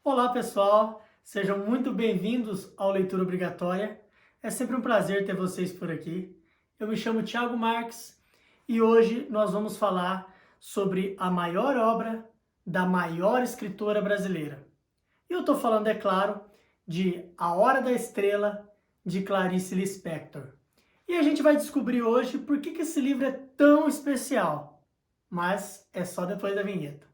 Olá pessoal, sejam muito bem-vindos ao Leitura Obrigatória. É sempre um prazer ter vocês por aqui. Eu me chamo Thiago Marques e hoje nós vamos falar sobre a maior obra da maior escritora brasileira. E eu estou falando, é claro, de A Hora da Estrela, de Clarice Lispector. E a gente vai descobrir hoje por que esse livro é tão especial, mas é só depois da vinheta.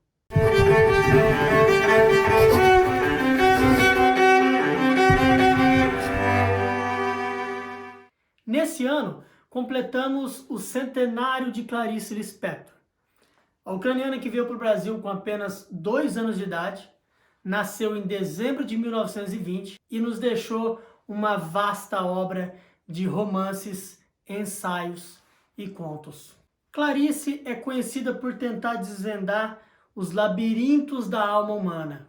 Nesse ano, completamos o centenário de Clarice Lispector. A ucraniana que veio para o Brasil com apenas 2 anos de idade, nasceu em dezembro de 1920 e nos deixou uma vasta obra de romances, ensaios e contos. Clarice é conhecida por tentar desvendar os labirintos da alma humana,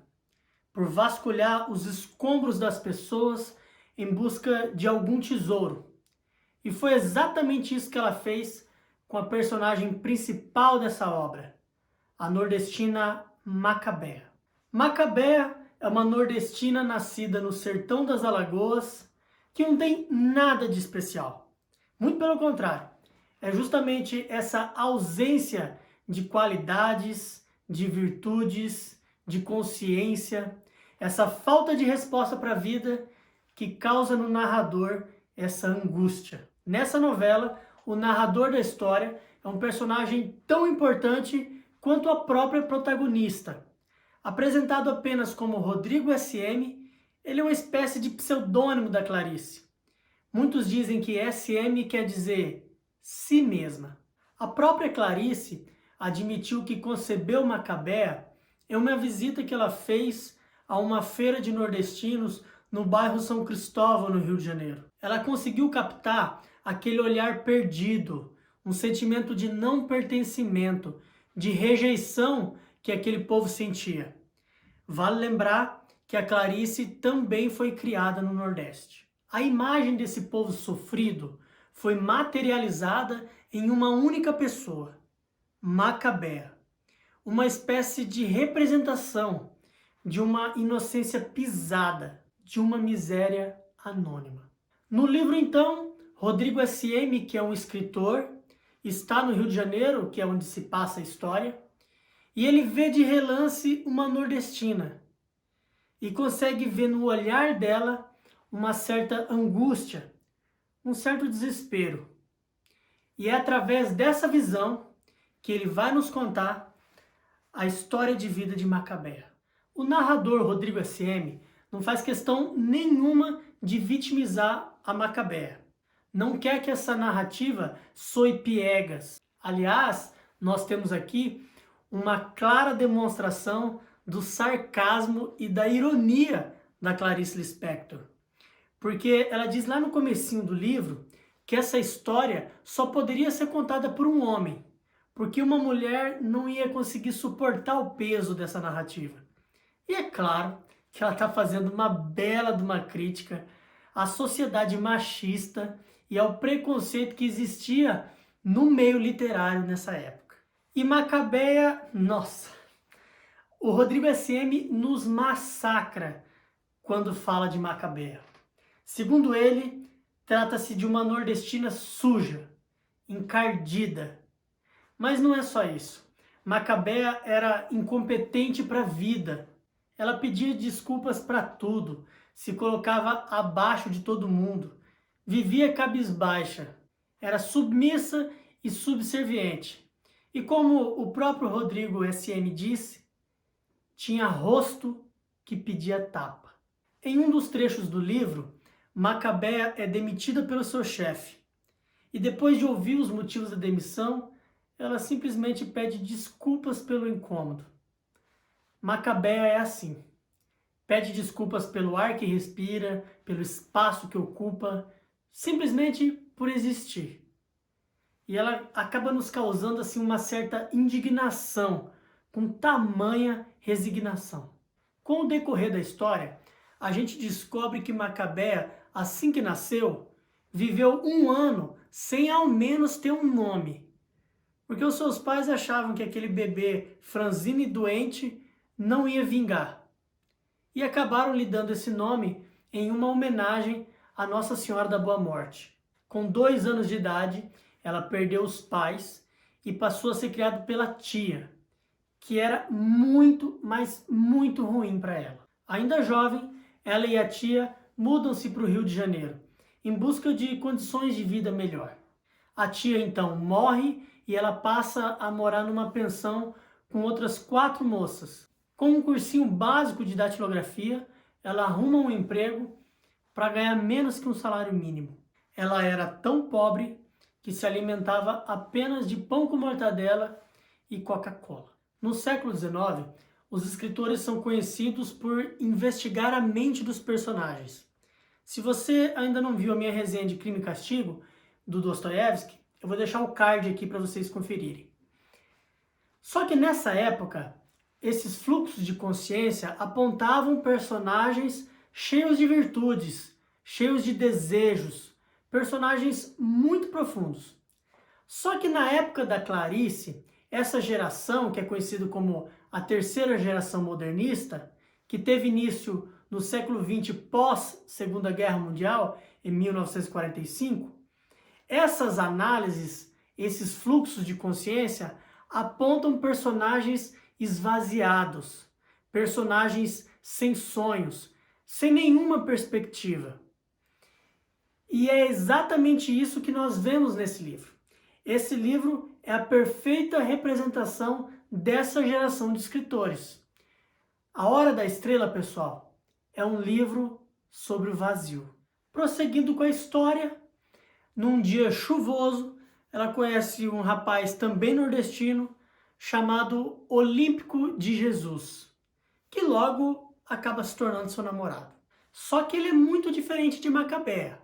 por vasculhar os escombros das pessoas em busca de algum tesouro. E foi exatamente isso que ela fez com a personagem principal dessa obra, a nordestina Macabea. Macabea é uma nordestina nascida no sertão das Alagoas, que não tem nada de especial. Muito pelo contrário, é justamente essa ausência de qualidades, de virtudes, de consciência, essa falta de resposta para a vida que causa no narrador essa angústia. Nessa novela, o narrador da história é um personagem tão importante quanto a própria protagonista. Apresentado apenas como Rodrigo SM, ele é uma espécie de pseudônimo da Clarice. Muitos dizem que SM quer dizer si mesma. A própria Clarice admitiu que concebeu Macabea em uma visita que ela fez a uma feira de nordestinos no bairro São Cristóvão, no Rio de Janeiro. Ela conseguiu captar aquele olhar perdido, um sentimento de não pertencimento, de rejeição que aquele povo sentia. Vale lembrar que a Clarice também foi criada no Nordeste. A imagem desse povo sofrido foi materializada em uma única pessoa, Macabea, uma espécie de representação de uma inocência pisada, de uma miséria anônima. No livro, então, Rodrigo SM, que é um escritor, está no Rio de Janeiro, que é onde se passa a história, e ele vê de relance uma nordestina e consegue ver no olhar dela uma certa angústia, um certo desespero. E é através dessa visão que ele vai nos contar a história de vida de Macabea. O narrador Rodrigo SM não faz questão nenhuma de vitimizar a Macabea. Não quer que essa narrativa soe piegas. Aliás, nós temos aqui uma clara demonstração do sarcasmo e da ironia da Clarice Lispector. Porque ela diz lá no comecinho do livro que essa história só poderia ser contada por um homem, porque uma mulher não ia conseguir suportar o peso dessa narrativa. E é claro que ela está fazendo uma bela de uma crítica à sociedade machista e ao preconceito que existia no meio literário nessa época. E Macabea, nossa, o Rodrigo SM nos massacra quando fala de Macabea. Segundo ele, trata-se de uma nordestina suja, encardida. Mas não é só isso. Macabea era incompetente para a vida. Ela pedia desculpas para tudo, se colocava abaixo de todo mundo, vivia cabisbaixa, era submissa e subserviente. E como o próprio Rodrigo SM disse, tinha rosto que pedia tapa. Em um dos trechos do livro, Macabea é demitida pelo seu chefe. E depois de ouvir os motivos da demissão, ela simplesmente pede desculpas pelo incômodo. Macabea é assim. Pede desculpas pelo ar que respira, pelo espaço que ocupa, simplesmente por existir. E ela acaba nos causando assim uma certa indignação, com tamanha resignação. Com o decorrer da história, a gente descobre que Macabea, assim que nasceu, viveu 1 ano sem ao menos ter um nome. Porque os seus pais achavam que aquele bebê franzino e doente não ia vingar. e acabaram lhe dando esse nome em uma homenagem à Nossa Senhora da Boa Morte. Com 2 anos de idade, ela perdeu os pais e passou a ser criada pela tia, que era muito, mas muito ruim para ela. Ainda jovem, ela e a tia mudam-se para o Rio de Janeiro, em busca de condições de vida melhor. A tia então morre e ela passa a morar numa pensão com outras 4 moças. Com um cursinho básico de datilografia, ela arruma um emprego para ganhar menos que um salário mínimo. Ela era tão pobre que se alimentava apenas de pão com mortadela e Coca-Cola. No século XIX, os escritores são conhecidos por investigar a mente dos personagens. Se você ainda não viu a minha resenha de Crime e Castigo, do Dostoiévski, eu vou deixar o card aqui para vocês conferirem. Só que nessa época, esses fluxos de consciência apontavam personagens cheios de virtudes, cheios de desejos, personagens muito profundos. Só que na época da Clarice, essa geração, que é conhecida como a terceira geração modernista, que teve início no século XX pós Segunda Guerra Mundial, em 1945, essas análises, esses fluxos de consciência apontam personagens esvaziados, personagens sem sonhos, sem nenhuma perspectiva. E é exatamente isso que nós vemos nesse livro. Esse livro é a perfeita representação dessa geração de escritores. A Hora da Estrela, pessoal, é um livro sobre o vazio. Prosseguindo com a história, num dia chuvoso, ela conhece um rapaz também nordestino, chamado Olímpico de Jesus, que logo acaba se tornando seu namorado. Só que ele é muito diferente de Macabea,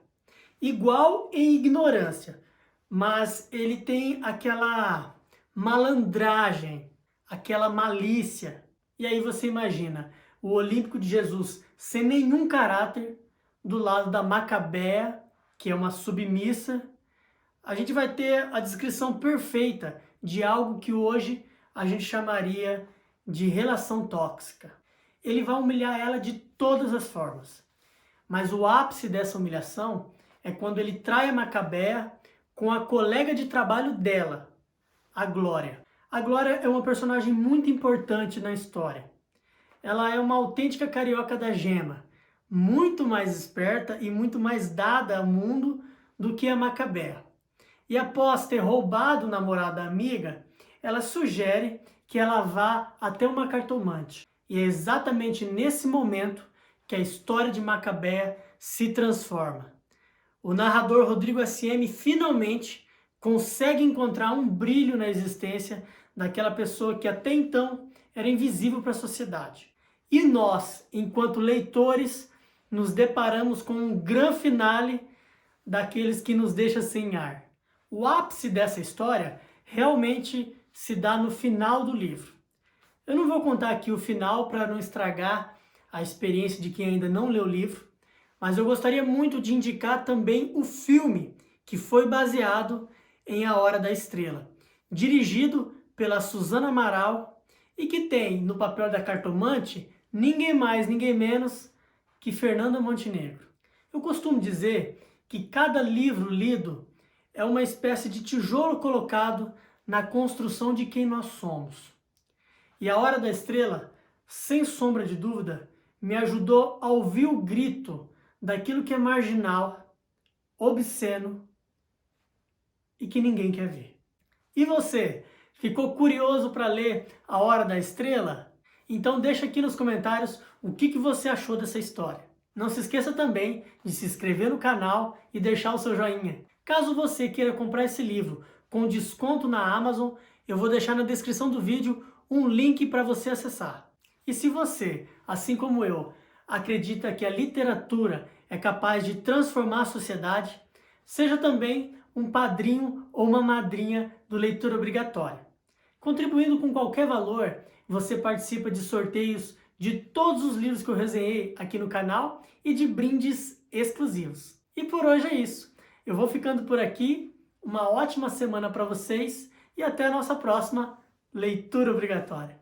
igual em ignorância, mas ele tem aquela malandragem, aquela malícia. E aí você imagina o Olímpico de Jesus sem nenhum caráter do lado da Macabea, que é uma submissa. A gente vai ter a descrição perfeita de algo que hoje a gente chamaria de relação tóxica. Ele vai humilhar ela de todas as formas. Mas o ápice dessa humilhação é quando ele trai a Macabea com a colega de trabalho dela, a Glória. A Glória é uma personagem muito importante na história. Ela é uma autêntica carioca da gema, muito mais esperta e muito mais dada ao mundo do que a Macabea. E após ter roubado o namorado da amiga, ela sugere que ela vá até uma cartomante. E é exatamente nesse momento que a história de Macabea se transforma. O narrador Rodrigo S.M. finalmente consegue encontrar um brilho na existência daquela pessoa que até então era invisível para a sociedade. E nós, enquanto leitores, nos deparamos com um grande finale daqueles que nos deixa sem ar. O ápice dessa história realmente se dá no final do livro. Eu não vou contar aqui o final para não estragar a experiência de quem ainda não leu o livro, mas eu gostaria muito de indicar também o filme que foi baseado em A Hora da Estrela, dirigido pela Suzana Amaral e que tem no papel da cartomante ninguém mais, ninguém menos que Fernanda Montenegro. Eu costumo dizer que cada livro lido é uma espécie de tijolo colocado na construção de quem nós somos. E A Hora da Estrela, sem sombra de dúvida, me ajudou a ouvir o grito daquilo que é marginal, obsceno e que ninguém quer ver. E você, ficou curioso para ler A Hora da Estrela? Então deixa aqui nos comentários o que você achou dessa história. Não se esqueça também de se inscrever no canal e deixar o seu joinha. Caso você queira comprar esse livro com desconto na Amazon, eu vou deixar na descrição do vídeo um link para você acessar. E se você, assim como eu, acredita que a literatura é capaz de transformar a sociedade, seja também um padrinho ou uma madrinha do Leitura Obrigatória. Contribuindo com qualquer valor, você participa de sorteios de todos os livros que eu resenhei aqui no canal e de brindes exclusivos. E por hoje é isso. Eu vou ficando por aqui. Uma ótima semana para vocês e até a nossa próxima Leitura Obrigatória.